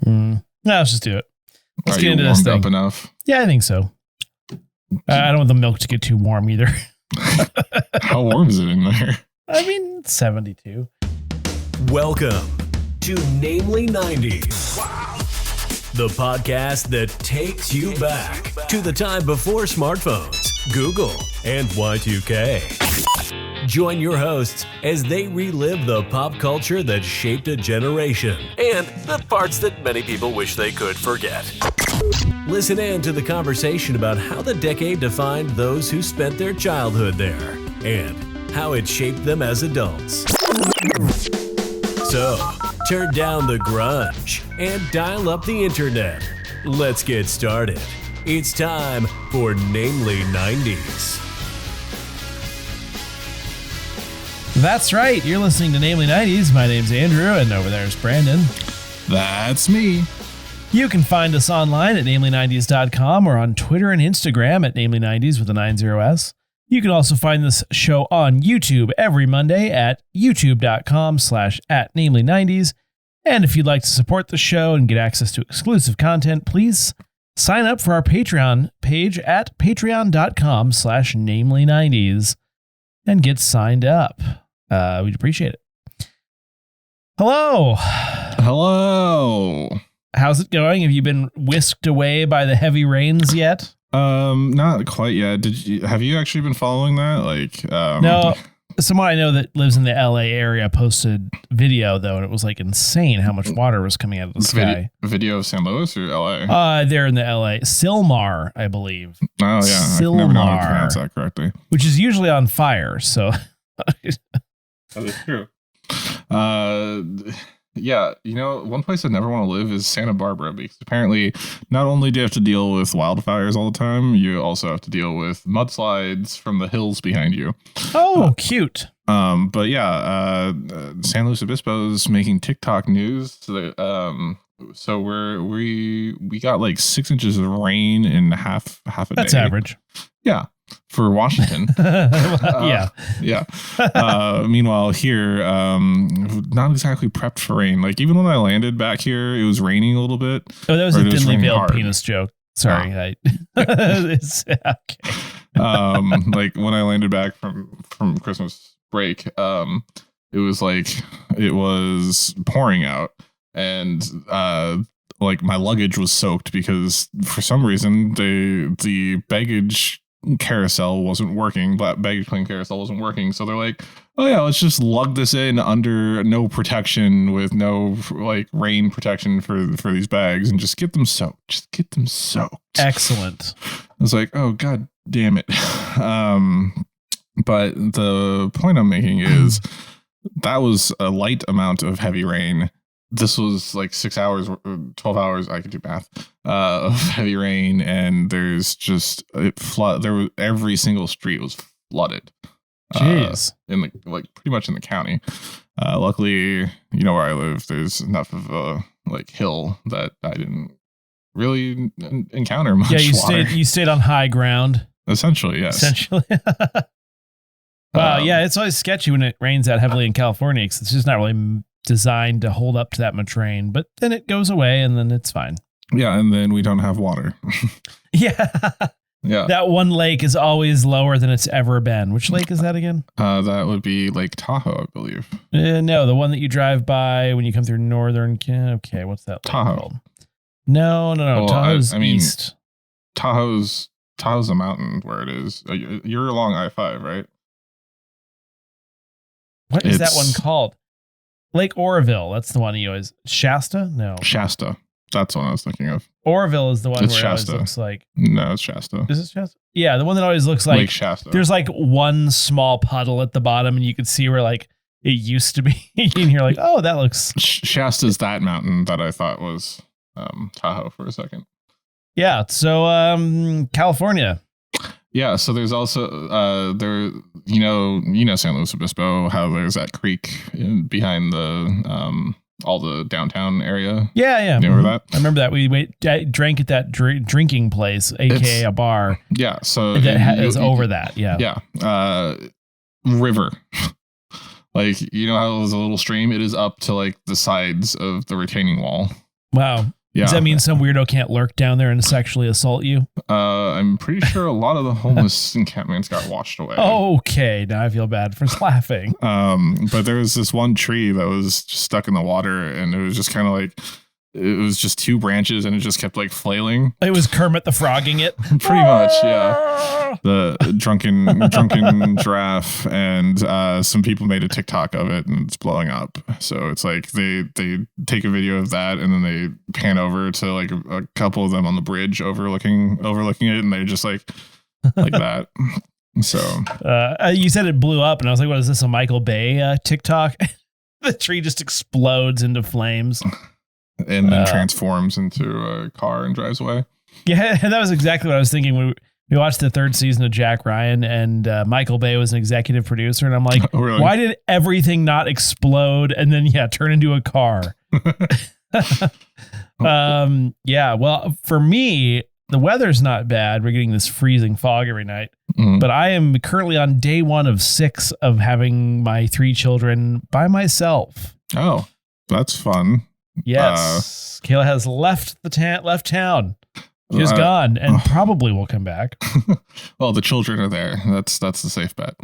No, let's just do it. Let's get into this thing. Up enough? Yeah, I think so. I don't want the milk to get too warm either. How warm is it in there? I mean, 72. Welcome to Namely 90s. Wow. The podcast that takes you back to the time before smartphones, Google, and Y2K. Join your hosts as they relive the pop culture that shaped a generation and the parts that many people wish they could forget. Listen in to the conversation about how the decade defined those who spent their childhood there and how it shaped them as adults. So, turn down the grunge and dial up the internet. Let's get started. It's time for Namely 90s. That's right. You're listening to Namely 90s. My name's Andrew, and over there's Brandon. That's me. You can find us online at namely90s.com or on Twitter and Instagram at namely90s with a 90s. You can also find this show on YouTube every Monday at youtube.com/@namely90s. And if you'd like to support the show and get access to exclusive content, please sign up for our Patreon page at patreon.com/namely90s and get signed up. We'd appreciate it. Hello. Hello. How's it going? Have you been whisked away by the heavy rains yet? Not quite yet. Have you actually been following that? No. Someone I know that lives in the LA area posted video though, and it was like insane how much water was coming out of the sky. Video of San Luis or LA? They're in the LA. Silmar, I believe. Oh yeah. Silmar, I never know how to pronounce that correctly. Which is usually on fire, so that is true. Yeah, one place I never want to live is Santa Barbara, because apparently not only do you have to deal with wildfires all the time, you also have to deal with mudslides from the hills behind you. Oh, cute. But yeah, San Luis Obispo is making TikTok news. So we got like 6 inches of rain in half a day. That's average. Yeah. For Washington. Yeah. Meanwhile, here, not exactly prepped for rain. Like, even when I landed back here, it was raining a little bit. Oh, that was a thinly veiled penis joke. Sorry. It's, okay. Like, when I landed back from Christmas break, it was pouring out. And, like, my luggage was soaked because, for some reason, the baggage carousel wasn't working. Baggage claim carousel wasn't working. So they're like, oh yeah, let's just lug this in under no protection, with no like rain protection for these bags, and just get them soaked. Excellent. I was like, oh god damn it. But the point I'm making is that was a light amount of heavy rain. This was like 6 hours, 12 hours. I could do math of heavy rain, and there's just every single street was flooded. Jeez, in the pretty much in the county. Luckily, where I live, there's enough of a hill that I didn't really encounter much. Yeah, water. You stayed on high ground. Essentially, yes. Wow, yeah, it's always sketchy when it rains that heavily in California, because it's just not really designed to hold up to that much rain, but then it goes away and then it's fine. Yeah, and then we don't have water. Yeah. That one lake is always lower than it's ever been. Which lake is that again? That would be Lake Tahoe, I believe. No, the one that you drive by when you come through northern. Okay, what's that lake called? No. Well, Tahoe's east. Tahoe's a mountain where it is. You're along I-5, right? What is that one called? Lake Oroville. That's the one you always... Shasta? No. Shasta. That's what I was thinking of. Oroville is the one where it always looks like... No, it's Shasta. Is it Shasta? Yeah, the one that always looks like... Lake Shasta. There's like one small puddle at the bottom, and you can see where like it used to be. And you're like, oh, that looks... Shasta's that mountain that I thought was Tahoe for a second. Yeah, so California. Yeah, so there's also San Luis Obispo, how there's that creek behind the all the downtown area. Yeah. You remember that? I remember that. We drank at that drinking place, aka a bar. Yeah, so that is over that. Yeah. Yeah. River. Like, how there's a little stream? It is up to like the sides of the retaining wall. Wow. Yeah. Does that mean some weirdo can't lurk down there and sexually assault you? I'm pretty sure a lot of the homeless encampments got washed away. Okay, now I feel bad for laughing. But there was this one tree that was just stuck in the water, and it was just kind of like, it was just 2 branches, and it just kept like flailing. It was Kermit the Frogging it. Pretty much, yeah. The drunken giraffe, and some people made a TikTok of it, and it's blowing up. So it's like they take a video of that, and then they pan over to like a couple of them on the bridge overlooking it, and they're just like that. So you said it blew up, and I was like, "What is this? A Michael Bay TikTok?" The tree just explodes into flames. And then transforms into a car and drives away. Yeah, that was exactly what I was thinking when we watched the 3rd season of Jack Ryan, and Michael Bay was an executive producer, and I'm like, oh, really? Why did everything not explode and then turn into a car? Yeah, well, for me, the weather's not bad. We're getting this freezing fog every night, but I am currently on day 1 of 6 of having my 3 children by myself. Oh, that's fun. Yes, Kayla has left town. She's gone and probably will come back. Well, the children are there. That's the safe bet.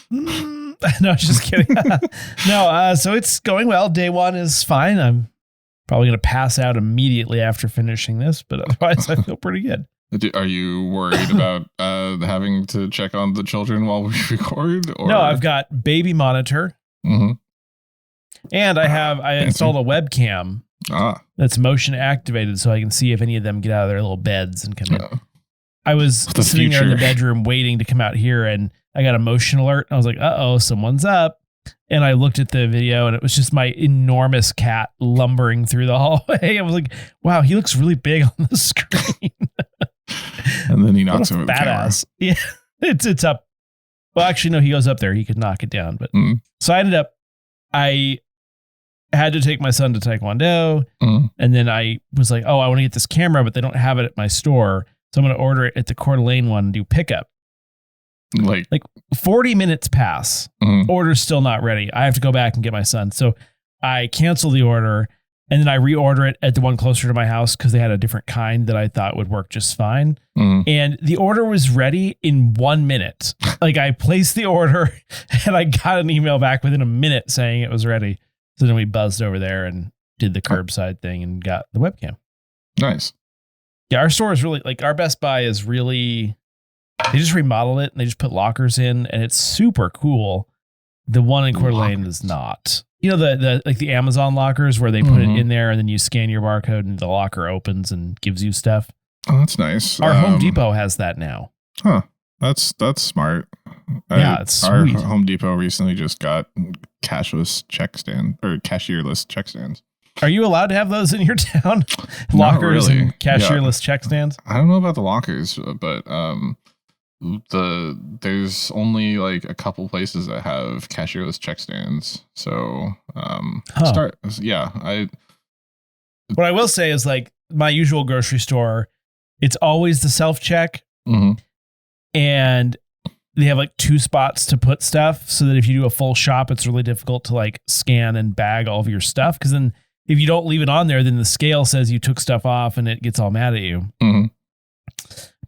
No, just kidding. No, so it's going well. Day 1 is fine. I'm probably going to pass out immediately after finishing this, but otherwise I feel pretty good. Are you worried about having to check on the children while we record? Or? No, I've got baby monitor. Mm-hmm. And I installed a webcam that's motion activated, so I can see if any of them get out of their little beds and come in. I was sitting there in the bedroom waiting to come out here, and I got a motion alert. I was like, "Uh-oh, someone's up." And I looked at the video, and it was just my enormous cat lumbering through the hallway. I was like, "Wow, he looks really big on the screen." And then he knocks over the camera. Yeah, it's up. Well, actually, no, he goes up there. He could knock it down, but so I had to take my son to Taekwondo, and then I was like, "Oh, I want to get this camera, but they don't have it at my store, so I'm going to order it at the Coeur d'Alene one and do pickup." Like 40 minutes pass, order's still not ready. I have to go back and get my son, so I cancel the order, and then I reorder it at the one closer to my house because they had a different kind that I thought would work just fine. And the order was ready in 1 minute. Like I placed the order, and I got an email back within a minute saying it was ready. So then we buzzed over there and did the curbside thing and got the webcam. Nice. Yeah, our store is really our Best Buy is really, they just remodeled it and they just put lockers in, and it's super cool. The one in Coeur d'Alene is not. You know, the Amazon lockers where they put it in there and then you scan your barcode and the locker opens and gives you stuff. Oh, that's nice. Our Home Depot has that now. Huh. That's smart. Yeah, it's sweet. Our Home Depot recently just got cashierless check stands. Are you allowed to have those in your town? Lockers really. And cashierless check stands? I don't know about the lockers, but there's only like a couple places that have cashierless check stands. So what I will say is my usual grocery store, it's always the self-check. And they have 2 spots to put stuff so that if you do a full shop, it's really difficult to scan and bag all of your stuff. Because then if you don't leave it on there, then the scale says you took stuff off and it gets all mad at you.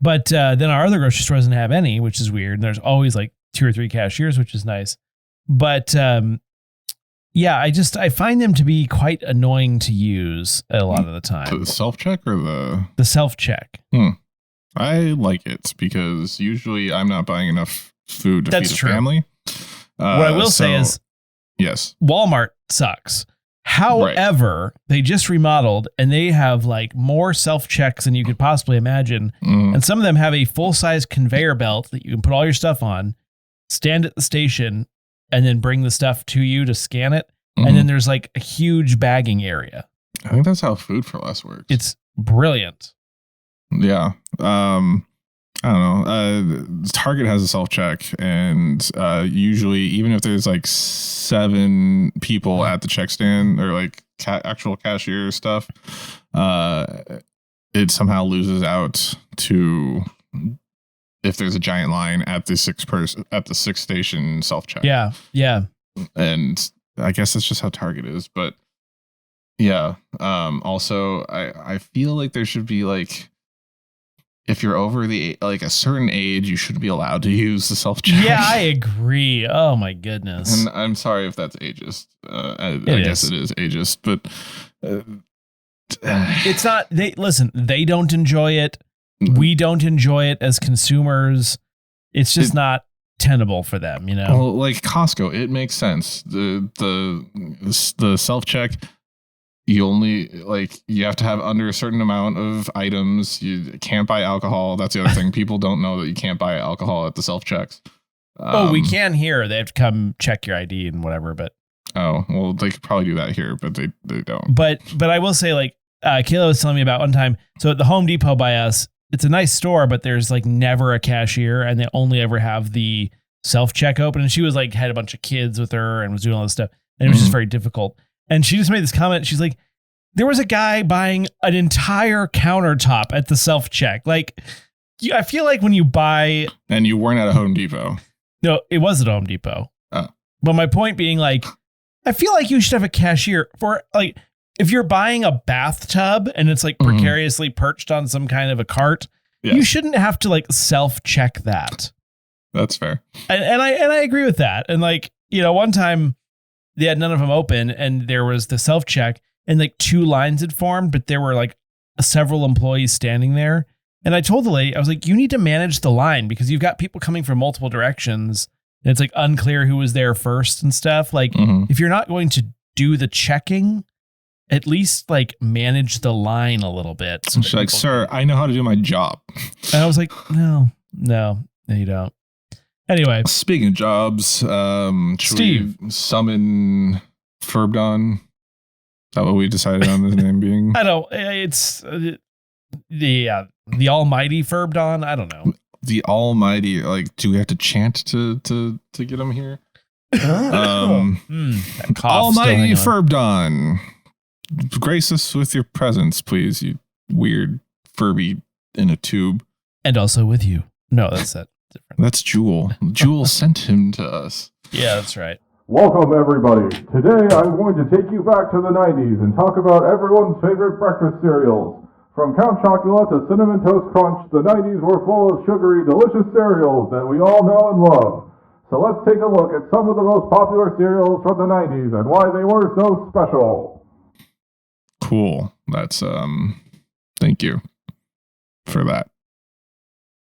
But then our other grocery store doesn't have any, which is weird. And there's always 2 or 3 cashiers, which is nice. But yeah, I find them to be quite annoying to use a lot of the time. The self-check or the self-check? I like it because usually I'm not buying enough food to feed a family. What I will say is, yes, Walmart sucks. However, they just remodeled and they have more self-checks than you could possibly imagine. And some of them have a full-size conveyor belt that you can put all your stuff on, stand at the station, and then bring the stuff to you to scan it. And then there's a huge bagging area. I think that's how Food for Less works. It's brilliant. Yeah. I don't know. Target has a self-check, and usually even if there's 7 people at the check stand or actual cashier stuff, it somehow loses out to if there's a giant line at the 6 station self-check. Yeah. And I guess that's just how Target is, but Yeah. Also, I feel like there should be like, if you're over the like a certain age, you should be allowed to use the self-check. Yeah, I agree. Oh my goodness. And I'm sorry if that's ageist. I guess it is ageist, but it's not. They don't enjoy it. We don't enjoy it as consumers. It's just not tenable for them, you know. Well, like Costco, it makes sense. The self-check, you only you have to have under a certain amount of items. You can't buy alcohol. That's the other thing. People don't know that you can't buy alcohol at the self-checks. We can here. They have to come check your ID and whatever, but well, they could probably do that here, but they don't. But I will say, like, Kayla was telling me about one time. So at the Home Depot by us, it's a nice store, but there's like never a cashier, and they only ever have the self-check open. And she was like, had a bunch of kids with her and was doing all this stuff, and it was just very difficult. And she just made this comment. She's like, there was a guy buying an entire countertop at the self-check. Like, I feel like when you buy... And you weren't at a Home Depot. No, it was at Home Depot. Oh. But my point being, like, I feel like you should have a cashier for, like, if you're buying a bathtub and it's like precariously perched on some kind of a cart, you shouldn't have to like self-check that. That's fair. And I agree with that. And like, you know, one time they had none of them open and there was the self-check and like 2 lines had formed, but there were like several employees standing there. And I told the lady, I was like, you need to manage the line because you've got people coming from multiple directions. And it's like unclear who was there first and stuff. Like if you're not going to do the checking, at least like manage the line a little bit. So she's like, sir, I know how to do my job. And I was like, no, you don't. Anyway. Speaking of jobs, should Steve. we summon Furbdon? Is that what we decided on his name being? I don't, it's the almighty Furbdon. I don't know. The almighty, like, do we have to chant to get him here? Almighty Furbdon. Grace us with your presence, please, you weird Furby in a tube. And also with you. No, that's it. Different. That's Jewel. Jewel sent him to us. Yeah, that's right. Welcome, everybody. Today, I'm going to take you back to the 90s and talk about everyone's favorite breakfast cereals. From Count Chocula to Cinnamon Toast Crunch, the 90s were full of sugary, delicious cereals that we all know and love. So let's take a look at some of the most popular cereals from the 90s and why they were so special. Cool. That's thank you for that.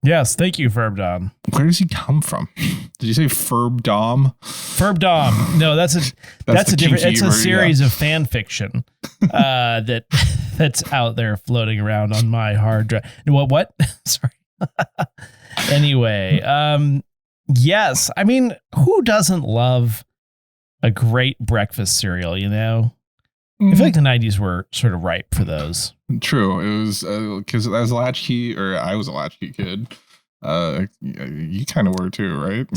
Yes, thank you, Furbdom. Where does he come from? Did you say Furbdom? Furbdom. No, that's a different. It's a series of fan fiction that's out there floating around on my hard drive. What? Sorry. Anyway, yes. I mean, who doesn't love a great breakfast cereal? You know. I feel like the 90s were sort of ripe for those. True. It was because I was a latchkey kid. You kind of were too, right?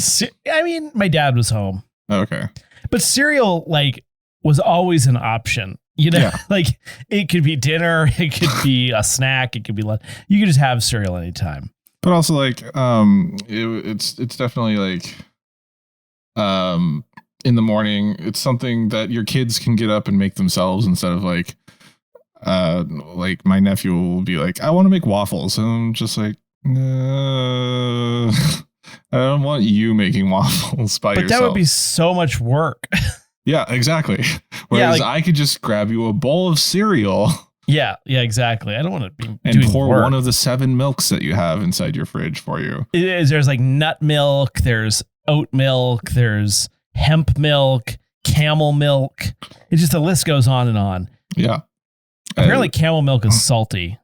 I mean, my dad was home. Okay. But cereal, like, was always an option. You know, like, it could be dinner, it could be a snack, it could be lunch. You could just have cereal anytime. But also, like, it's definitely like, in the morning, it's something that your kids can get up and make themselves instead of like my nephew will be like, I want to make waffles. And I'm just like, I don't want you making waffles by yourself. But that would be so much work. Yeah, exactly. Whereas I could just grab you a bowl of cereal. Yeah, exactly. I don't want to be and doing pour work. One of the 7 milks that you have inside your fridge for you. There's like nut milk, there's oat milk, there's hemp milk, camel milk. It's just the list goes on and on. Yeah. Apparently camel milk is salty.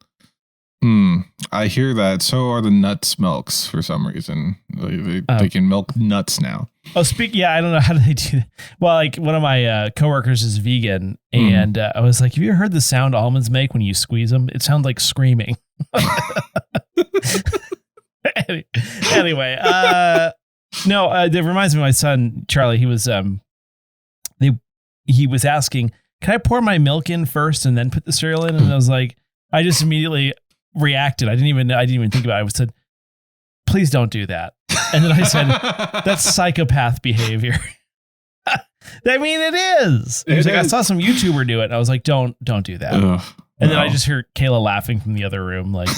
I hear that. So are the nuts milks for some reason. They can milk nuts now. Oh, I don't know. How do they do that? Well, like one of my coworkers is vegan and I was like, have you ever heard the sound almonds make when you squeeze them? It sounds like screaming. Anyway, no, that reminds me of my son, Charlie. He was he was asking, can I pour my milk in first and then put the cereal in? And I was like, I just immediately reacted. I didn't even think about it. I said, please don't do that. And then I said, that's psychopath behavior. I mean, it is. He was like, I saw some YouTuber do it. And I was like, don't do that. And then I just hear Kayla laughing from the other room, like,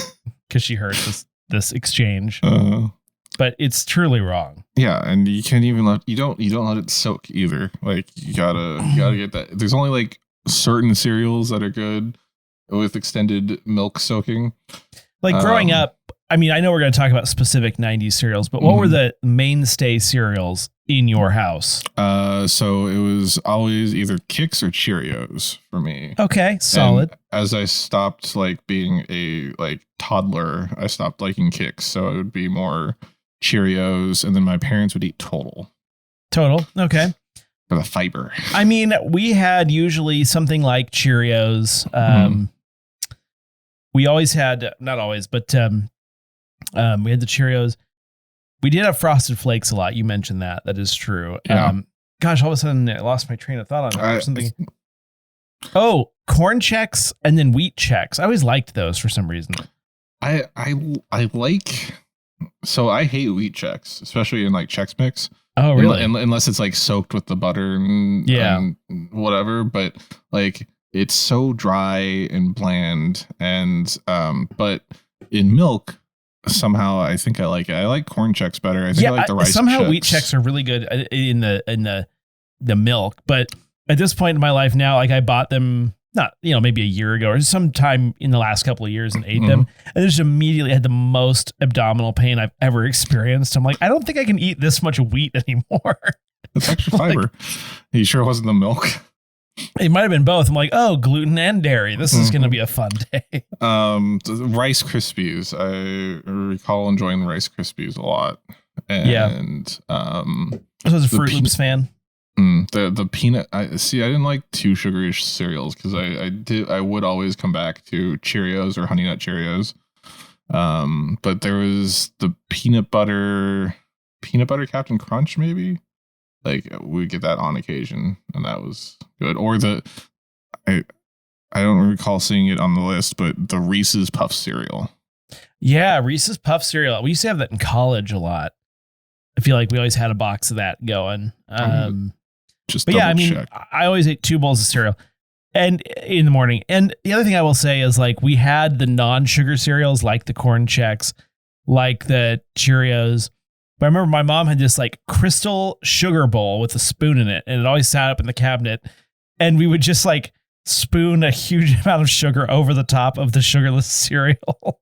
because she heard this exchange. But it's truly wrong. Yeah, and you can't even you don't let it soak either. Like you gotta get that. There's only like certain cereals that are good with extended milk soaking. Like growing up, I mean, I know we're going to talk about specific 90s cereals, but what were the mainstay cereals in your house? So it was always either Kix or Cheerios for me. Okay, solid. And as I stopped like being a like toddler, I stopped liking Kix, so it would be more Cheerios, and then my parents would eat Total. Okay. For the fiber. I mean, we had usually something like Cheerios. We always had, not always, but we had the Cheerios. We did have Frosted Flakes a lot. You mentioned that. That is true. Yeah. Gosh, all of a sudden I lost my train of thought on that. Something. Oh, Corn Chex and then Wheat Chex. I always liked those for some reason. I like. So I hate Wheat Chex, especially in like Chex Mix. Oh, really? Unless it's like soaked with the butter and whatever. But like it's so dry and bland, and but in milk. Somehow I think I like it. I like Corn Chex better. I think I like the rice. Somehow Chex. Wheat Chex are really good in the milk, but at this point in my life now, like I bought them not, maybe a year ago or sometime in the last couple of years and ate them, and just immediately had the most abdominal pain I've ever experienced. I'm like, I don't think I can eat this much wheat anymore. It's extra fiber. You sure it wasn't the milk? It might have been both. I'm like, oh, gluten and dairy. This is going to be a fun day. The Rice Krispies. I recall enjoying the Rice Krispies a lot. And I was a Fruit Loops fan. The peanut. I didn't like too sugary cereals because I would always come back to Cheerios or Honey Nut Cheerios. But there was the peanut butter Captain Crunch maybe. Like we get that on occasion, and that was good. Or I don't recall seeing it on the list, but the Reese's Puff cereal. Yeah, Reese's Puff cereal. We used to have that in college a lot. I feel like we always had a box of that going. Check. I always ate 2 bowls of cereal, and in the morning. And the other thing I will say is like we had the non-sugar cereals, like the Corn Chex, like the Cheerios. But I remember my mom had this like crystal sugar bowl with a spoon in it, and it always sat up in the cabinet, and we would just like spoon a huge amount of sugar over the top of the sugarless cereal.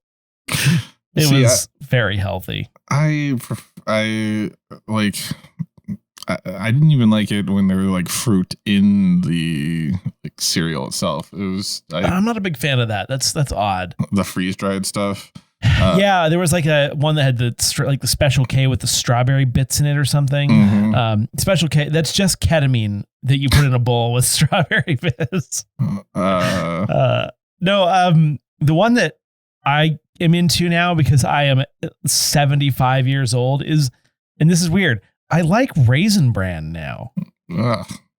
It was very healthy. I didn't even like it when there were like fruit in the like cereal itself. I'm not a big fan of that. That's odd. The freeze dried stuff. There was like one that had the Special K with the strawberry bits in it or something. Special K, that's just ketamine that you put in a bowl with strawberry bits. The one that I am into now because I am 75 years old is, and this is weird, I like Raisin Bran now.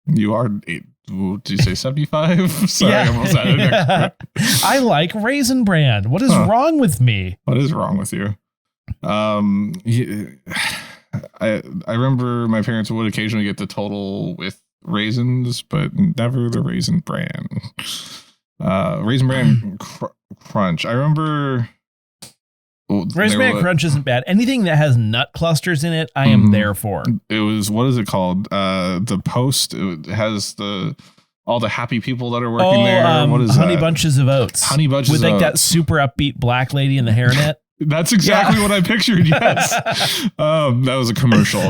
You are 8. Did you say 75? Sorry, I almost had an extra. I like Raisin Bran. What is wrong with me? What is wrong with you? I remember my parents would occasionally get the Total with raisins, but never the Raisin Bran. Raisin Bran Crunch. I remember. Raisin Bran Crunch isn't bad. Anything that has nut clusters in it, I am there for. It was, what is it called? The Post. It has all the happy people that are working there. What is Honey Bunches of Oats. Honey Bunches with like that super upbeat black lady in the hairnet. That's exactly what I pictured. Yes. That was a commercial.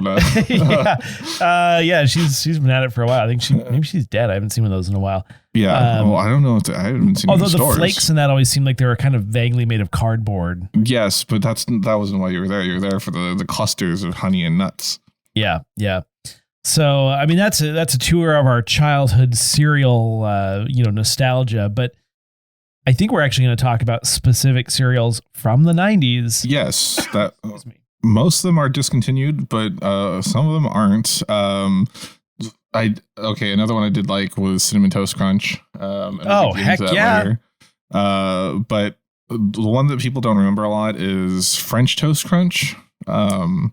She's been at it for a while. I think maybe she's dead. I haven't seen one of those in a while. Yeah. I don't know. I haven't seen. Although the stores. flakes in that always seemed like they were kind of vaguely made of cardboard. Yes, but that wasn't why you were there. You were there for the clusters of honey and nuts. Yeah. So I mean that's a tour of our childhood cereal, nostalgia. But I think we're actually going to talk about specific cereals from the 90s. Yes, most of them are discontinued, but some of them aren't. Another one I did like was Cinnamon Toast Crunch. Heck yeah! Later. But the one that people don't remember a lot is French Toast Crunch. It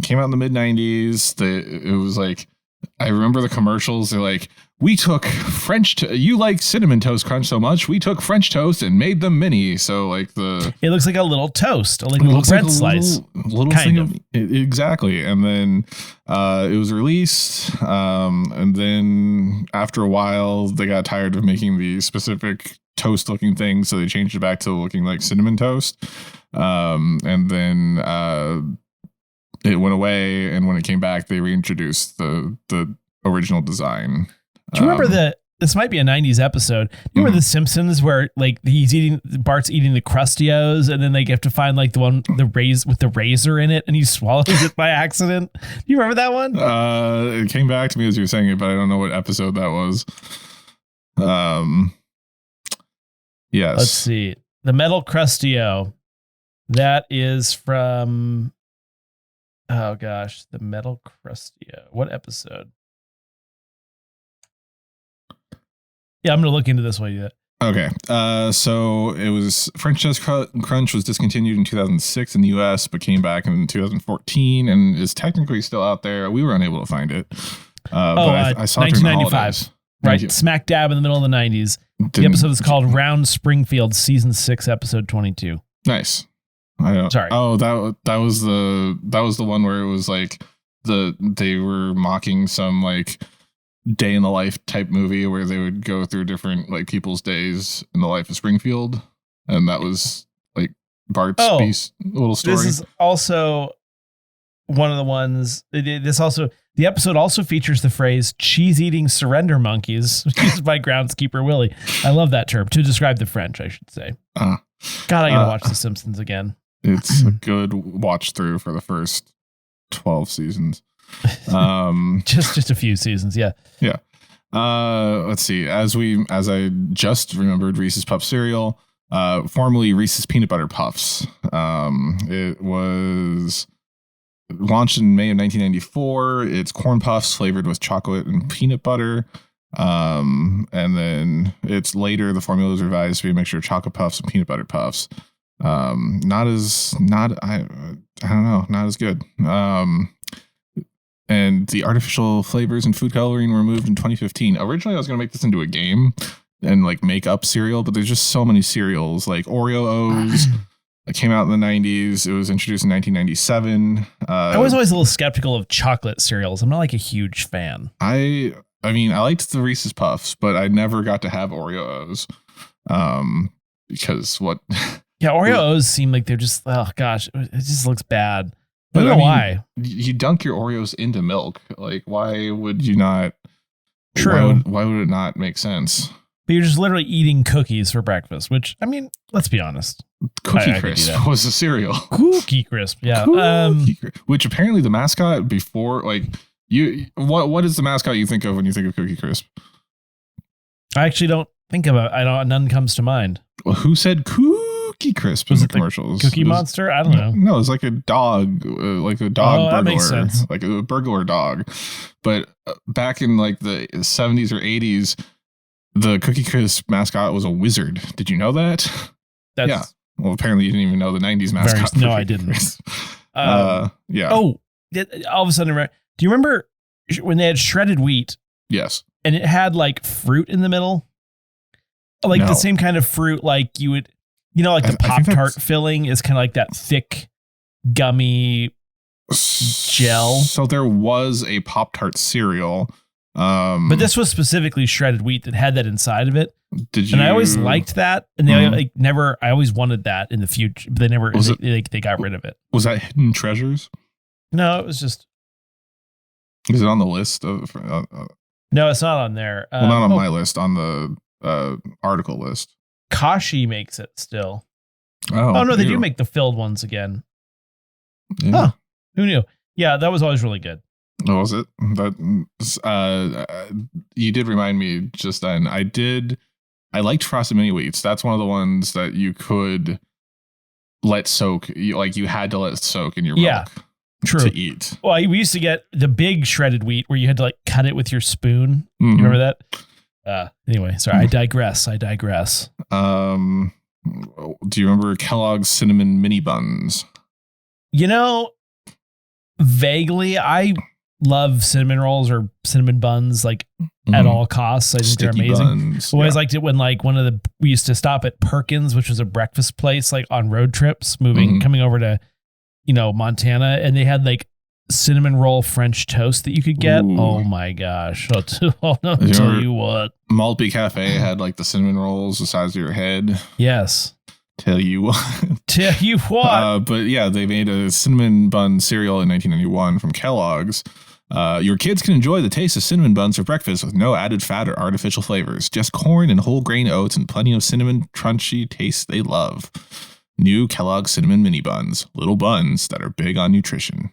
came out in the mid-90s. It was like I remember the commercials. They're like, we took you like Cinnamon Toast Crunch so much, we took French toast and made them mini. So like it looks like a little toast, like a little bread slice. Little kind of. Exactly. And then it was released. And then after a while, they got tired of making the specific toast looking thing. So they changed it back to looking like cinnamon toast. And then it went away. And when it came back, they reintroduced the original design. Do you remember this might be a 90s episode. Do you remember The Simpsons where like Bart's eating the Crustios and then they have to find like with the razor in it and he swallows it by accident? Do you remember that one? It came back to me as you were saying it, but I don't know what episode that was. Yes. Let's see. The Metal Crustio. That is from, oh gosh, the Metal Crustio. What episode? Yeah, I'm going to look into this while you do that. Okay. So it was French Toast Crunch was discontinued in 2006 in the US, but came back in 2014 and is technically still out there. We were unable to find it. But I saw it during the 1995. Right. Smack dab in the middle of the 90s. The episode is called Round Springfield, Season 6, Episode 22. Nice. Sorry. Oh, that was the one where it was like they were mocking some like day in the life type movie where they would go through different like people's days in the life of Springfield, and that was like Bart's little story. This is also one of the ones. The episode also features the phrase "cheese eating surrender monkeys" used by groundskeeper Willie. I love that term to describe the French, I should say. God, I gotta watch The Simpsons again. It's a good watch through for the first 12 seasons. Just a few seasons, yeah. Let's see. As I just remembered, Reese's Puff cereal, formerly Reese's Peanut Butter Puffs. It was launched in May of 1994. It's corn puffs flavored with chocolate and peanut butter. And then it's later the formula was revised to be a mixture of chocolate puffs and peanut butter puffs. Not as good. And the artificial flavors and food coloring were removed in 2015. Originally, I was going to make this into a game and like make up cereal, but there's just so many cereals like Oreo O's. It came out in the 90s. It was introduced in 1997. I was always a little skeptical of chocolate cereals. I'm not like a huge fan. I mean, I liked the Reese's Puffs, but I never got to have Oreo O's. Because what? Yeah, Oreo O's seem like they're just, oh gosh, it just looks bad. I don't know why. You dunk your Oreos into milk. Like, why would you not? True. Why would it not make sense? But you're just literally eating cookies for breakfast, which, I mean, let's be honest. Cookie Crisp was a cereal. Cookie Crisp, yeah. Which apparently the mascot before, like, what is the mascot you think of when you think of Cookie Crisp? I actually don't think about it. None comes to mind. Well, who said Cookie Crisp in the commercials? Cookie Monster? I don't know. No, it's like a dog, burglar, that makes sense. Like a burglar dog. But back in like the 70s or 80s, the Cookie Crisp mascot was a wizard. Did you know that? Yeah. Well, apparently you didn't even know the 90s mascot. No, I didn't. Yeah. Oh, all of a sudden, do you remember when they had shredded wheat? Yes. And it had like fruit in the middle? Like the same kind of fruit, like you would, like the Pop-Tart filling is kind of like that thick, gummy gel. So there was a Pop-Tart cereal. But this was specifically shredded wheat that had that inside of it. Did you? And I always liked that. And they I always wanted that in the future, but they never, they got rid of it. Was that Hidden Treasures? No, it was just. Is it on the list of? No, it's not on there. Well, not on my list, on the article list. Kashi makes it still. Oh no, they do make the filled ones again. Yeah. Huh. Who knew? Yeah, that was always really good. Oh, was it? You did remind me just then. I liked Frosted Mini Wheats. That's one of the ones that you could let soak. You had to let it soak in your milk. True. To eat. Well, we used to get the big shredded wheat where you had to like cut it with your spoon. Mm-hmm. You remember that? Anyway, sorry, I digress. Do you remember Kellogg's Cinnamon Mini Buns? Vaguely, I love cinnamon rolls or cinnamon buns like at all costs. I think Sticky they're amazing. buns, Always liked it when like we used to stop at Perkins, which was a breakfast place like on road trips coming over to, Montana, and they had like cinnamon roll French toast that you could get. Ooh. Oh my gosh. I'll tell you what. Maltby Cafe had like the cinnamon rolls the size of your head. Yes. Tell you what. But yeah, they made a cinnamon bun cereal in 1991 from Kellogg's. Your kids can enjoy the taste of cinnamon buns for breakfast with no added fat or artificial flavors. Just corn and whole grain oats and plenty of cinnamon crunchy taste they love. New Kellogg's Cinnamon Mini Buns. Little buns that are big on nutrition.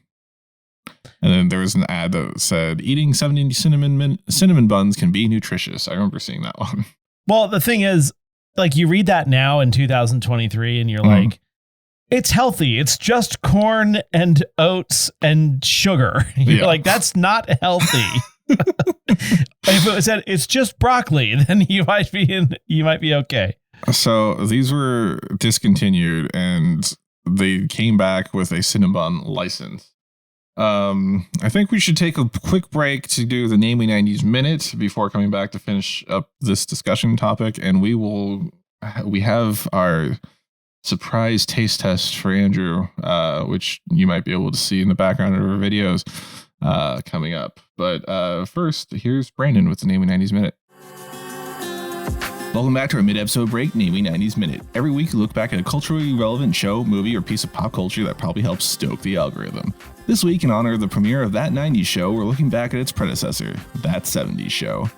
And then there was an ad that said, eating 70 cinnamon buns can be nutritious. I remember seeing that one. Well, the thing is, like, you read that now in 2023 and you're like, it's healthy. It's just corn and oats and sugar. You're like, that's not healthy. If it said it's just broccoli, then you might be okay. So these were discontinued and they came back with a Cinnabon license. I think we should take a quick break to do the Namely 90s Minute before coming back to finish up this discussion topic. And we have our surprise taste test for Andrew, which you might be able to see in the background of our videos coming up. But first, here's Brandon with the Namely 90s Minute. Welcome back to our mid-episode break, Namely 90s Minute. Every week, we look back at a culturally relevant show, movie, or piece of pop culture that probably helps stoke the algorithm. This week, in honor of the premiere of That 90s Show, we're looking back at its predecessor, That 70s Show.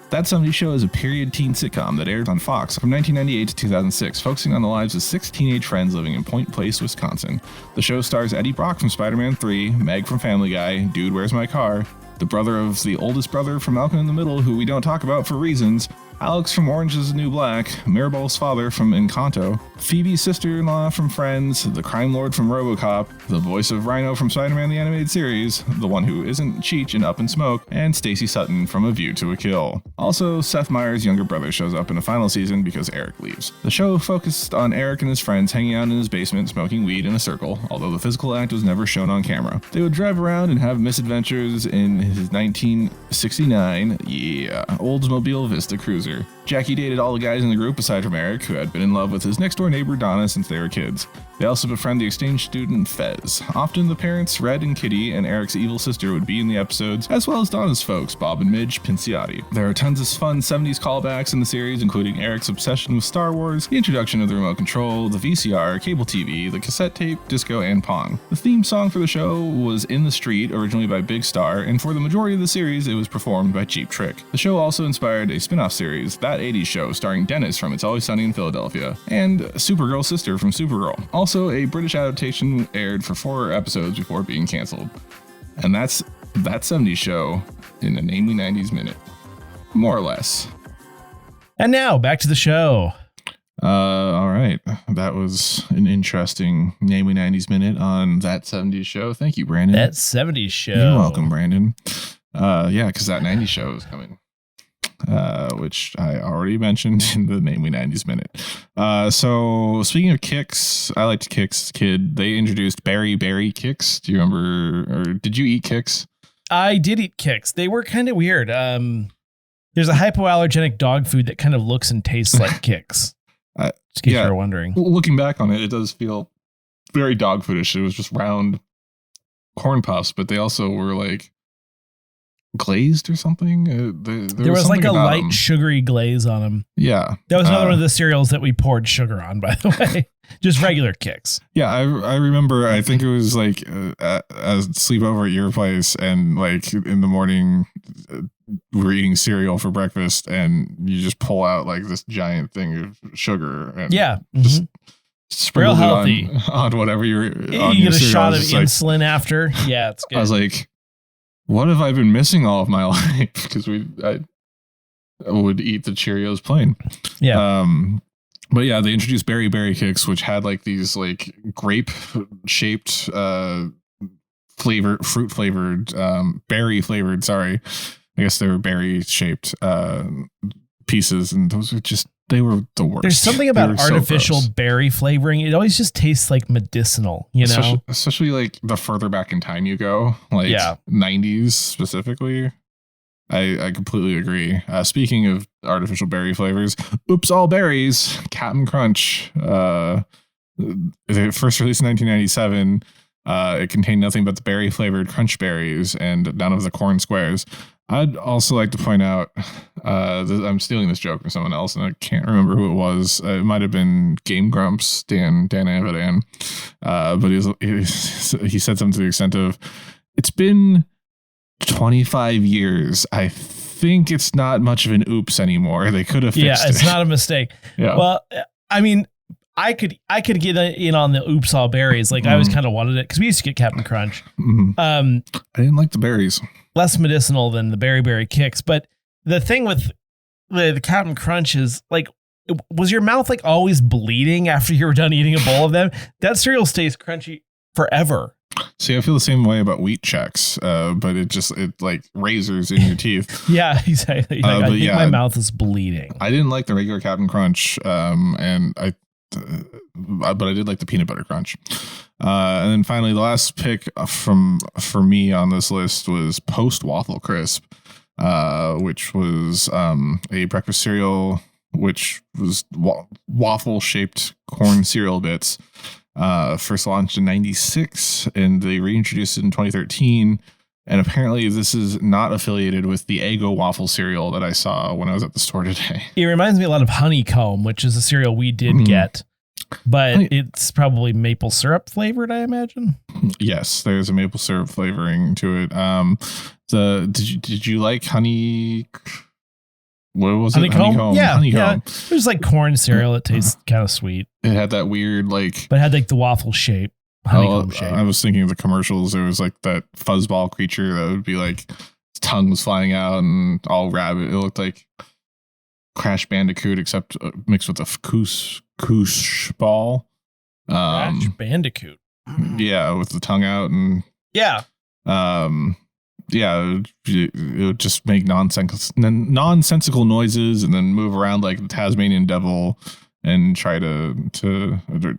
That 70s Show is a period teen sitcom that aired on Fox from 1998 to 2006, focusing on the lives of 6 teenage friends living in Point Place, Wisconsin. The show stars Eddie Brock from Spider-Man 3, Meg from Family Guy, Dude, Where's My Car?, the brother of the oldest brother from Malcolm in the Middle, who we don't talk about for reasons, Alex from Orange is the New Black, Mirabel's father from Encanto, Phoebe's sister-in-law from Friends, the crime lord from RoboCop, the voice of Rhino from Spider-Man the Animated Series, the one who isn't Cheech in Up in Smoke, and Stacey Sutton from A View to a Kill. Also, Seth Meyers' younger brother shows up in the final season because Eric leaves. The show focused on Eric and his friends hanging out in his basement smoking weed in a circle, although the physical act was never shown on camera. They would drive around and have misadventures in his 1969, Oldsmobile Vista Cruiser. Jackie dated all the guys in the group aside from Eric, who had been in love with his next-door neighbor Donna since they were kids. They also befriend the exchange student Fez. Often the parents, Red and Kitty, and Eric's evil sister would be in the episodes, as well as Donna's folks, Bob and Midge Pinciotti. There are tons of fun 70s callbacks in the series, including Eric's obsession with Star Wars, the introduction of the remote control, the VCR, cable TV, the cassette tape, disco, and Pong. The theme song for the show was In the Street, originally by Big Star, and for the majority of the series, it was performed by Cheap Trick. The show also inspired a spin-off series, That 80s Show, starring Dennis from It's Always Sunny in Philadelphia, and Supergirl's sister from Supergirl. Also, a British adaptation aired for 4 episodes before being canceled. And that's That 70s Show in the Namely 90s Minute. More or less. And now, back to the show. All right. That was an interesting Namely 90s Minute on That 70s Show. Thank you, Brandon. That 70s Show. You're welcome, Brandon. Yeah, because That 90s Show is coming. Which I already mentioned in the Namely 90s Minute. So speaking of Kix, I liked Kix kid. They introduced Berry Kix. Do you remember, or did you eat Kix? I did eat Kix. They were kind of weird. There's a hypoallergenic dog food that kind of looks and tastes like Kix. Just in case you're wondering. Looking back on it, it does feel very dog foodish. It was just round corn puffs, but they also were like glazed or something. There was like a light sugary glaze on them. Yeah, that was another one of the cereals that we poured sugar on, by the way. Just regular Kix. Yeah, I remember. I think it was like a sleepover at your place, and like in the morning we were eating cereal for breakfast, and you just pull out like this giant thing of sugar. And just real healthy on whatever you're. You get a shot of insulin after. Yeah, it's good. I was like, what have I been missing all of my life? Because I would eat the Cheerios plain. Yeah. But yeah, they introduced Berry Kix, which had like these like grape shaped, fruit flavored, berry flavored. Sorry, I guess they were berry shaped pieces, and those were just They were the worst. There's something about artificial berry flavoring. It always just tastes like medicinal, you know? Especially like the further back in time you go, like 90s specifically. I completely agree. Speaking of artificial berry flavors, Oops All Berries, Captain Crunch. First released in 1997. It contained nothing but the berry flavored crunch berries and none of the corn squares. I'd also like to point out, I'm stealing this joke from someone else, and I can't remember who it was. It might have been Game Grumps, Dan Avidan. But he said something to the extent of, it's been 25 years. I think it's not much of an oops anymore. They could have fixed it. Yeah, it's not a mistake. Yeah. Well, I mean, I could get in on the Oops All Berries. Like I always kind of wanted it because we used to get Captain Crunch. I didn't like the berries. Less medicinal than the berry kicks. But the thing with the Captain Crunch is like, was your mouth like always bleeding after you were done eating a bowl of them? That cereal stays crunchy forever. See, I feel the same way about wheat checks, but it like razors in your teeth. Yeah, exactly. Like, I think my mouth is bleeding. I didn't like the regular Captain Crunch, but I did like the peanut butter crunch. And then finally, the last pick for me on this list was Post Waffle Crisp, which was a breakfast cereal, which was waffle shaped corn cereal bits. First launched in 96 and they reintroduced it in 2013. And apparently this is not affiliated with the Eggo waffle cereal that I saw when I was at the store today. It reminds me a lot of Honeycomb, which is a cereal we did get, but it's probably maple syrup flavored, I imagine. Yes, there's a maple syrup flavoring to it. Did you like honey? What was Honeycomb? it? Honeycomb. Yeah. Honeycomb. It was like corn cereal. It tastes kind of sweet. It had that weird but it had like the waffle shape. Honeycomb shape. I was thinking of the commercials. There was like that fuzzball creature that would be like tongue was flying out and all rabbit. It looked like Crash Bandicoot except mixed with a koosh ball. Crash Bandicoot. Yeah, with the tongue out and yeah. Yeah, it would just make nonsensical noises and then move around like the Tasmanian devil and try to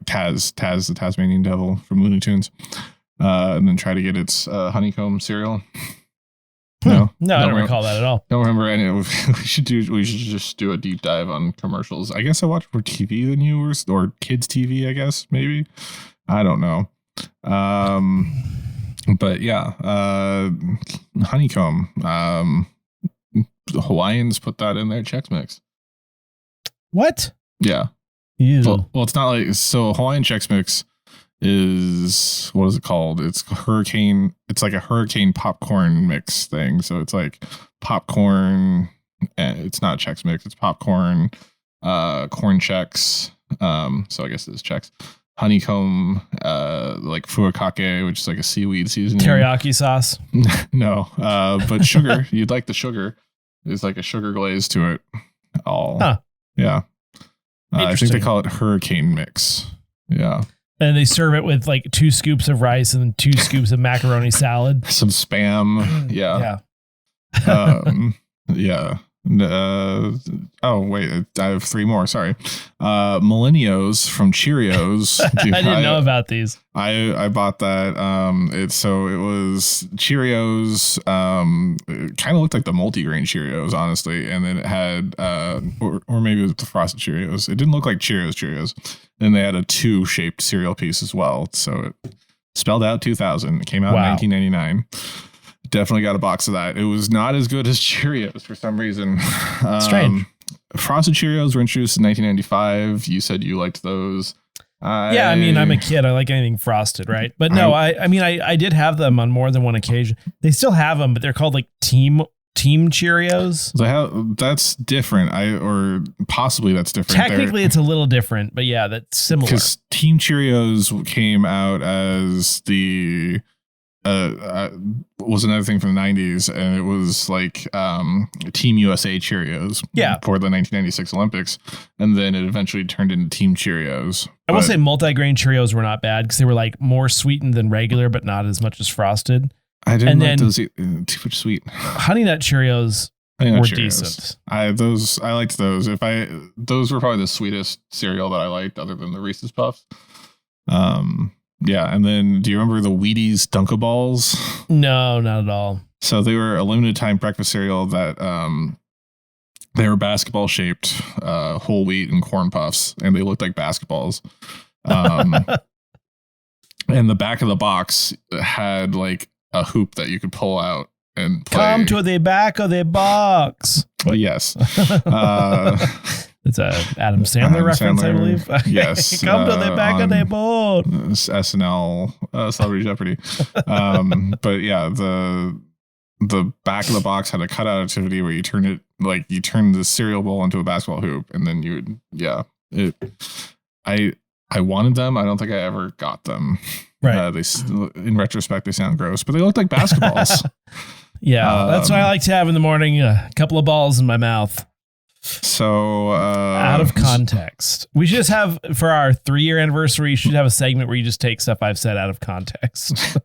Taz the Tasmanian devil from Looney Tunes, and then try to get its honeycomb cereal. No, I don't recall that at all. Don't remember any. We should just do a deep dive on commercials. I guess I watched more TV than you or kids TV. I guess maybe I don't know. But yeah, honeycomb. The Hawaiians put that in their Chex Mix. What? Yeah. Well, it's not like so. Hawaiian Chex Mix is what is it called? It's hurricane. It's like a hurricane popcorn mix thing. So it's like popcorn. It's not Chex Mix. It's popcorn. Corn Chex. So I guess it's Chex. Honeycomb, like fuakake, which is like a seaweed seasoning. Teriyaki sauce. No, but sugar. You'd like the sugar. There's like a sugar glaze to it. Yeah. I think they call it hurricane mix. Yeah. And they serve it with like 2 scoops of rice and 2 scoops of macaroni salad. Some Spam. Yeah. Yeah. Oh wait, I have 3 more. Sorry. Millennials from Cheerios. I didn't know about these. I bought that. It was Cheerios. It kind of looked like the multigrain Cheerios, honestly, and then it had or maybe it was the frosted Cheerios. It didn't look like Cheerios. Then they had a 2 shaped cereal piece as well. So it spelled out 2000. It came out in 1999. Definitely got a box of that. It was not as good as Cheerios for some reason. Strange. Frosted Cheerios were introduced in 1995. You said you liked those. Yeah, I mean, I'm a kid. I like anything frosted, right? But no, I did have them on more than one occasion. They still have them, but they're called like Team Cheerios. That's different. Or possibly that's different. Technically, it's a little different, but yeah, that's similar. Because Team Cheerios came out as the was another thing from the 90s, and it was like Team USA Cheerios for the 1996 Olympics, and then it eventually turned into Team Cheerios. I will say multigrain Cheerios were not bad because they were like more sweetened than regular, but not as much as frosted. I didn't like those too much sweet. Honey Nut Cheerios were Cheerios. decent. I liked those. Those were probably the sweetest cereal that I liked, other than the Reese's Puffs. Yeah, and then do you remember the Wheaties Dunkaballs? No, not at all. So they were a limited time breakfast cereal that they were basketball shaped, whole wheat and corn puffs, and they looked like basketballs. And the back of the box had like a hoop that you could pull out and play. Come to the back of the box. Well, yes. It's a Adam Sandler reference, I believe. Yes. Come to the back of the board. SNL, Celebrity Jeopardy. But yeah, the back of the box had a cutout activity where you turn the cereal bowl into a basketball hoop, and then I wanted them. I don't think I ever got them. Right. In retrospect, they sound gross, but they look like basketballs. Yeah, that's what I like to have in the morning. A couple of balls in my mouth. So out of context, we should just have for our 3-year anniversary. You should have a segment where you just take stuff I've said out of context.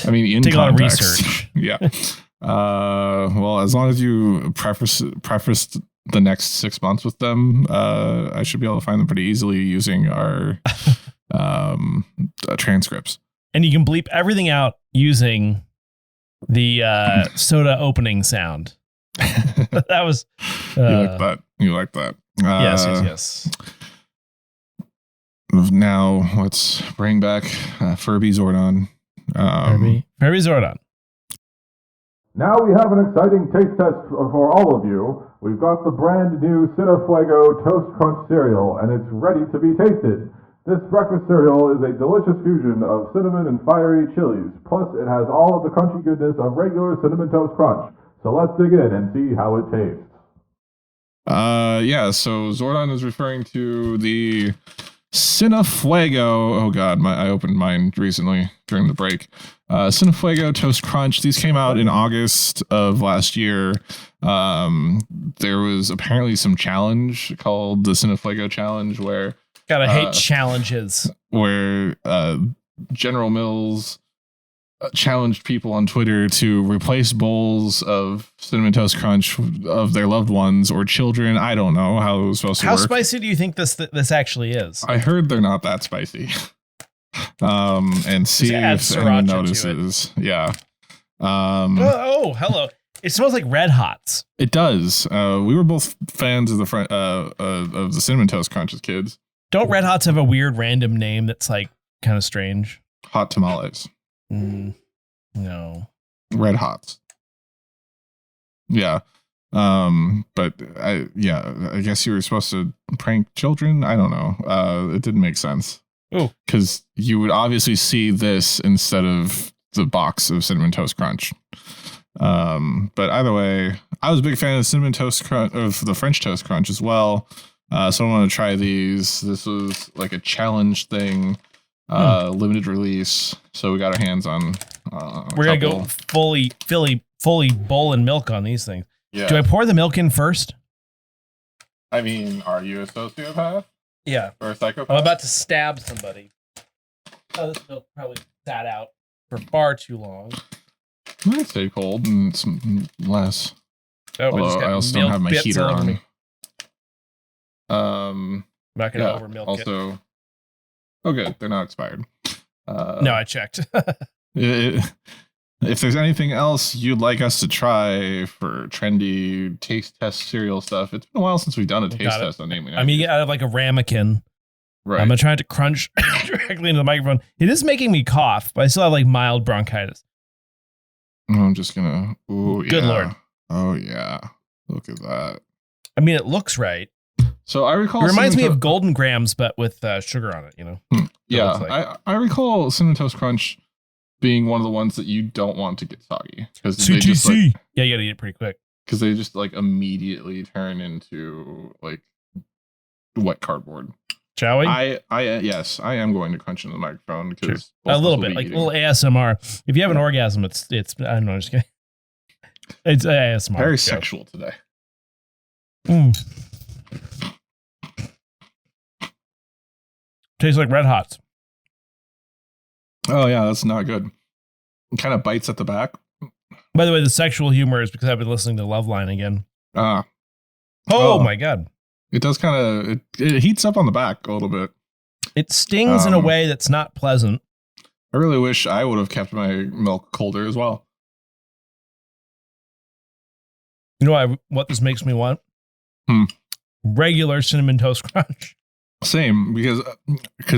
I mean, in take context, a lot of research. Yeah. Well, as long as you prefaced the next 6 months with them, I should be able to find them pretty easily using our transcripts. And you can bleep everything out using the soda opening sound. That was you like that. Yes. Now let's bring back Furby Zordon. Furby Zordon. Now we have an exciting taste test for all of you. We've got the brand new CinnaFuego Toast Crunch cereal, and it's ready to be tasted. This breakfast cereal is a delicious fusion of cinnamon and fiery chilies. Plus, it has all of the crunchy goodness of regular Cinnamon Toast Crunch. So let's dig in and see how it tastes. Yeah, so Zordon is referring to the CinnaFuego. Oh God, I opened mine recently during the break. CinnaFuego Toast Crunch. These came out in August of last year. There was apparently some challenge called the CinnaFuego Challenge where gotta hate challenges. Where General Mills challenged people on Twitter to replace bowls of Cinnamon Toast Crunch of their loved ones or children. I don't know how it was supposed to work. How spicy do you think this actually is? I heard they're not that spicy. And see if anyone notices. Yeah. Hello. It smells like Red Hots. It does. We were both fans of the Cinnamon Toast Crunch as kids. Don't Red Hots have a weird random name that's like kind of strange? Hot tamales. No. Red Hots. Yeah. But I guess you were supposed to prank children. I don't know. It didn't make sense. Oh, because you would obviously see this instead of the box of Cinnamon Toast Crunch. But either way, I was a big fan of Cinnamon Toast Crunch, of the French Toast Crunch as well. So I want to try these. This was like a challenge thing. Limited release, so we got our hands on. We're gonna go fully bowl and milk on these things. Yeah. Do I pour the milk in first? I mean, are you a sociopath? Yeah. Or a psychopath? I'm about to stab somebody. Oh, this milk probably sat out for far too long. It might stay cold and it's less. Oh, I also don't have my heater on. Me. I'm not gonna over milk also, oh, good. They're not expired. No, I checked. If there's anything else you'd like us to try for trendy taste test cereal stuff, it's been a while since we've done a taste test on Namely 90s. I'm eating out of like a ramekin. Right. I'm trying to crunch directly into the microphone. It is making me cough, but I still have like mild bronchitis. I'm just gonna. Ooh, good yeah. Lord. Oh yeah. Look at that. I mean, it looks right. So I recall. It reminds me of Golden Grams, but with sugar on it. You know. Yeah, like. I recall Cinnamon Toast Crunch being one of the ones that you don't want to get soggy because CTC. they just like, yeah, you gotta eat it pretty quick because they just like immediately turn into like wet cardboard. Shall we? Yes, I am going to crunch into the microphone because a little bit, like a little ASMR. If you have an orgasm, it's I don't know, just kidding. It's ASMR. Very sexual today. Tastes like Red Hots. Oh yeah, that's not good. It kind of bites at the back. By the way, the sexual humor is because I've been listening to Loveline again. Ah. Oh my God. It does kind of, it heats up on the back a little bit. It stings in a way that's not pleasant. I really wish I would have kept my milk colder as well. You know what this makes me want? Regular Cinnamon Toast Crunch. Same, because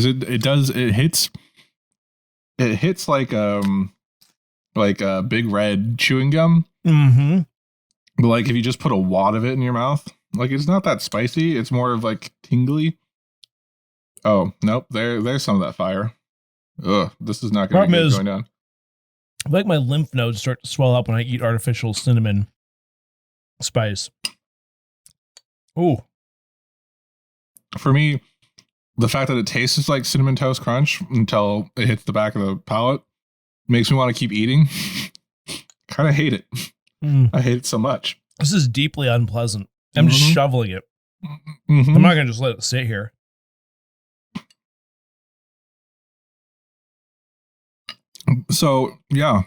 it hits like a big red chewing gum. Mm-hmm. But like if you just put a wad of it in your mouth, like it's not that spicy. It's more of like tingly. Oh nope, there's some of that fire. Ugh, this is not going to be good going down. I like my lymph nodes start to swell up when I eat artificial cinnamon spice. Ooh. For me, the fact that it tastes like Cinnamon Toast Crunch until it hits the back of the palate makes me want to keep eating. Kind of hate it. I hate it so much. This is deeply unpleasant. I'm just shoveling it. I'm not going to just let it sit here. So, yeah.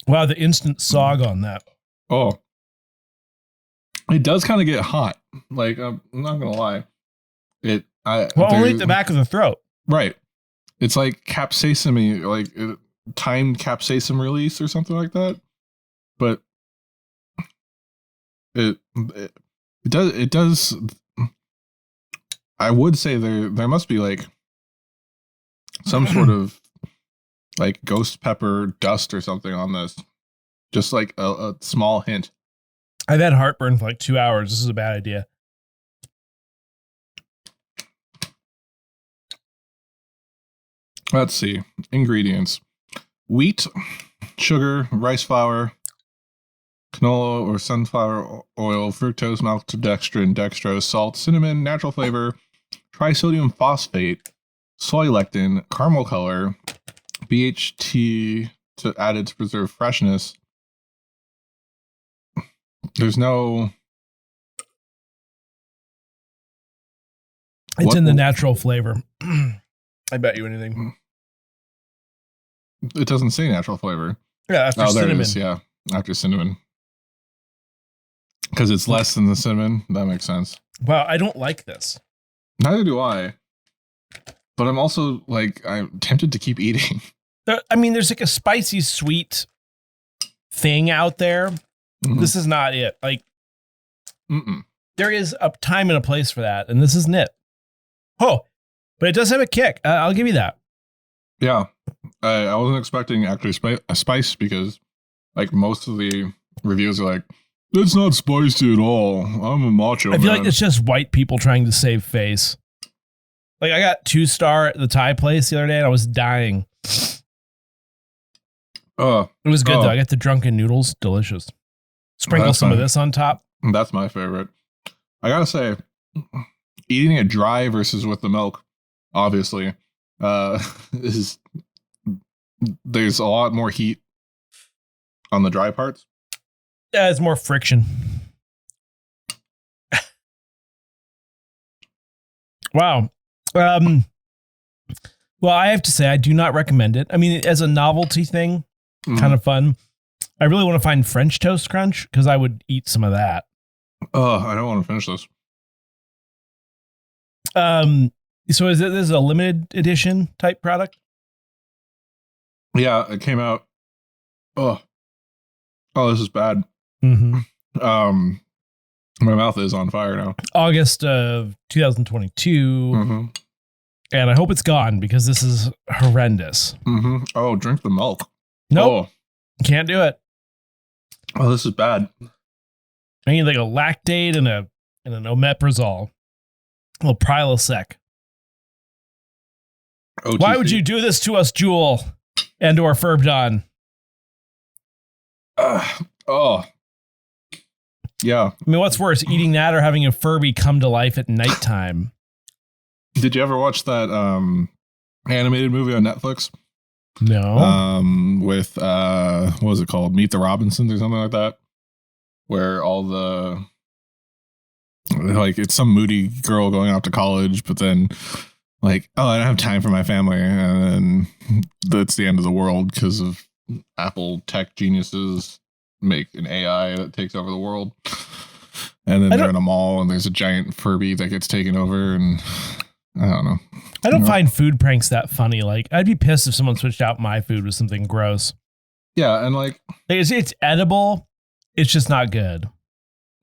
Wow, the instant sog on that. Oh. It does kind of get hot. Like, I'm not going to lie. Only at the back of the throat. Right. It's like capsaicin, like timed capsaicin release or something like that. But it does. I would say there must be like some sort of like ghost pepper dust or something on this. Just like a small hint. I've had heartburn for like 2 hours. This is a bad idea. Let's see. Ingredients. Wheat, sugar, rice flour, canola or sunflower oil, fructose, maltodextrin, dextrose, salt, cinnamon, natural flavor, trisodium phosphate, soy lectin, caramel color, BHT added to preserve freshness. There's no... It's in the natural flavor. I bet you anything. It doesn't say natural flavor. Yeah, after cinnamon. There it is, yeah. After cinnamon. Because it's less than the cinnamon. That makes sense. Wow, I don't like this. Neither do I. But I'm also, like, I'm tempted to keep eating. I mean, there's like a spicy sweet thing out there. This is not it. Like, there is a time and a place for that, and this isn't it. Oh, but it does have a kick. I'll give you that. Yeah. I wasn't expecting actually a spice because, like, most of the reviews are like, it's not spicy at all. I'm a macho man. I feel like it's just white people trying to save face. Like, I got 2-star at the Thai place the other day, and I was dying. It was good, though. I got the drunken noodles. Delicious. Sprinkle some of this on top. That's my favorite. I gotta say, eating it dry versus with the milk, obviously, there's a lot more heat on the dry parts. Yeah, it's more friction. Wow. Well, I have to say, I do not recommend it. I mean, as a novelty thing, kind of fun. I really want to find French Toast Crunch because I would eat some of that. Oh, I don't want to finish this. So this is a limited edition type product? Yeah, it came out. Oh, this is bad. My mouth is on fire now. August of 2022. And I hope it's gone because this is horrendous. Oh, drink the milk. Nope. Can't do it. Oh, this is bad. I need like a lactate and an omeprazole. A little Prilosec. OTC. Why would you do this to us, Jewel? And or Furbdon? Yeah. I mean, what's worse, eating that or having a Furby come to life at nighttime? Did you ever watch that animated movie on Netflix? No. With what was it called? Meet the Robinsons or something like that, where all the like it's some moody girl going off to college, but then like, oh, I don't have time for my family, and then that's the end of the world because of Apple tech geniuses make an AI that takes over the world. And then they're in a mall and there's a giant Furby that gets taken over, and I don't know. I don't find food pranks that funny. Like, I'd be pissed if someone switched out my food with something gross. Yeah, and like it's edible, it's just not good.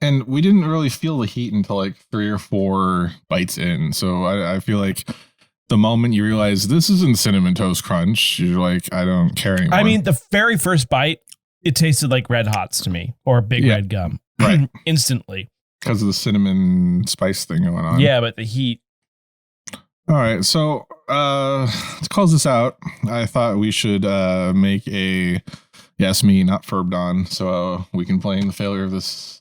And we didn't really feel the heat until like 3 or 4 bites in. So I feel like the moment you realize this isn't Cinnamon Toast Crunch, you're like, I don't care anymore. I mean, the very first bite, it tasted like Red Hots to me, or Big Red Gum. Right. Instantly. Because of the cinnamon spice thing going on. Yeah, but the heat. All right. So to close this out, I thought we should make a yes, me, not Furbdon, so we can blame the failure of this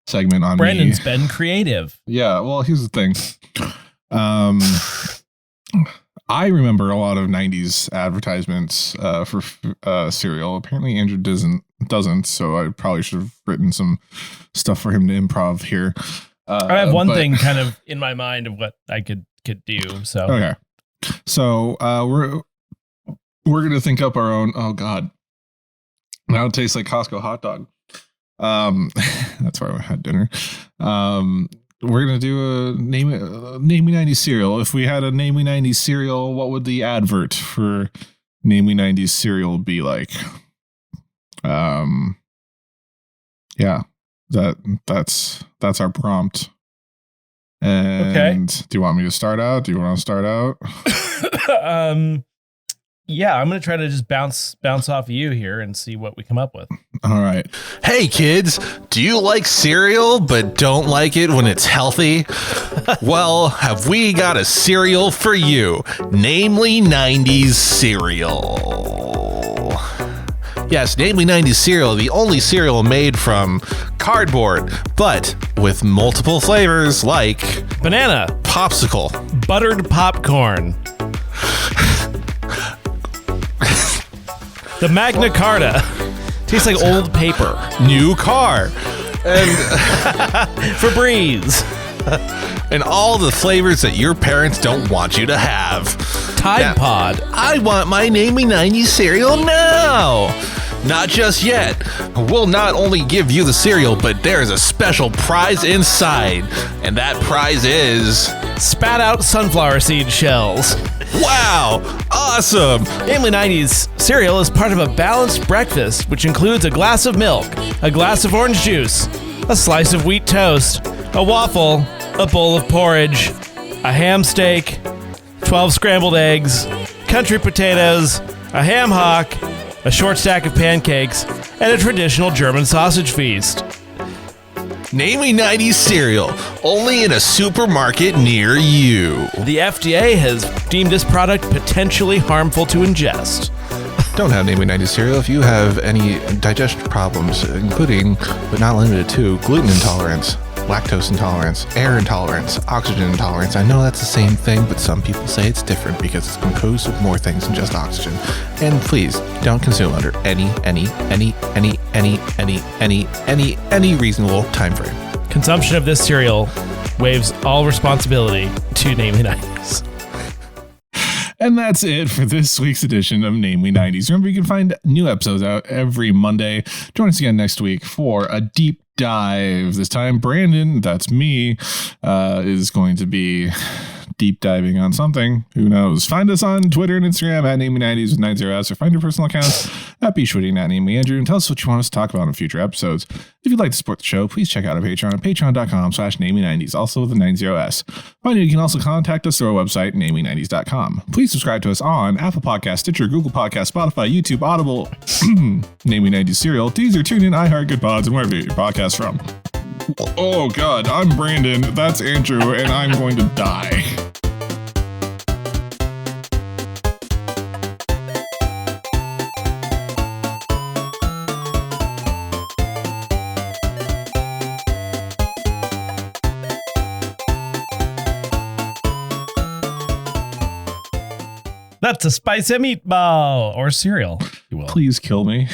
segment on Brandon's me. been creative. Yeah, well, here's the thing. I remember a lot of 90s advertisements for cereal. Apparently Andrew doesn't, so I probably should have written some stuff for him to improv here. I have one thing kind of in my mind of what I could do. So okay. So we're gonna think up our own. Oh God, now it tastes like Costco hot dog. That's where I had dinner. We're gonna do a name me 90s cereal. If we had a name me 90s cereal, what would the advert for name me 90s cereal be like? Yeah, that's our prompt. And okay. Do you want me to start out? Do you want to start out? Yeah, I'm going to try to just bounce off of you here and see what we come up with. All right. Hey kids, do you like cereal but don't like it when it's healthy? Well, have we got a cereal for you, namely 90s cereal. Yes, namely 90s cereal, the only cereal made from cardboard, but with multiple flavors like banana, popsicle, buttered popcorn, the Magna Carta. Tastes like old paper. New car, and Febreze. And all the flavors that your parents don't want you to have. Tide Pod. I want my Namey 90s cereal now. Not just yet. We'll not only give you the cereal, but there's a special prize inside. And that prize is... spat out sunflower seed shells. Wow! Awesome! Namely 90s cereal is part of a balanced breakfast, which includes a glass of milk, a glass of orange juice, a slice of wheat toast, a waffle, a bowl of porridge, a ham steak, 12 scrambled eggs, country potatoes, a ham hock, a short stack of pancakes, and a traditional German sausage feast. Namey 90s cereal, only in a supermarket near you. The FDA has deemed this product potentially harmful to ingest. Don't have Namey 90s cereal if you have any digestion problems, including, but not limited to, gluten intolerance, lactose intolerance, air intolerance, oxygen intolerance. I know that's the same thing, but some people say it's different because it's composed of more things than just oxygen. And please, don't consume under any reasonable time frame. Consumption of this cereal waives all responsibility to Namely 90s. And that's it for this week's edition of Namely 90s. Remember, you can find new episodes out every Monday. Join us again next week for a deep dive. This time, Brandon, that's me, is going to be deep diving on something. Who knows? Find us on Twitter and Instagram at Namely90s with 90s, or find your personal accounts at bshwitting at NamelyAndrew, and tell us what you want us to talk about in future episodes. If you'd like to support the show, please check out our Patreon at patreon.com/Namely90s, also with the 90s. Finally, you can also contact us through our website, Namely90s.com. Please subscribe to us on Apple Podcasts, Stitcher, Google Podcasts, Spotify, YouTube, Audible, Namely90s Cereal, Deezer, TuneIn, iHeart, Good Pods, and wherever you get your podcasts from. Oh God, I'm Brandon, that's Andrew, and I'm going to die. That's a spicy meatball or cereal, if you will. Please kill me.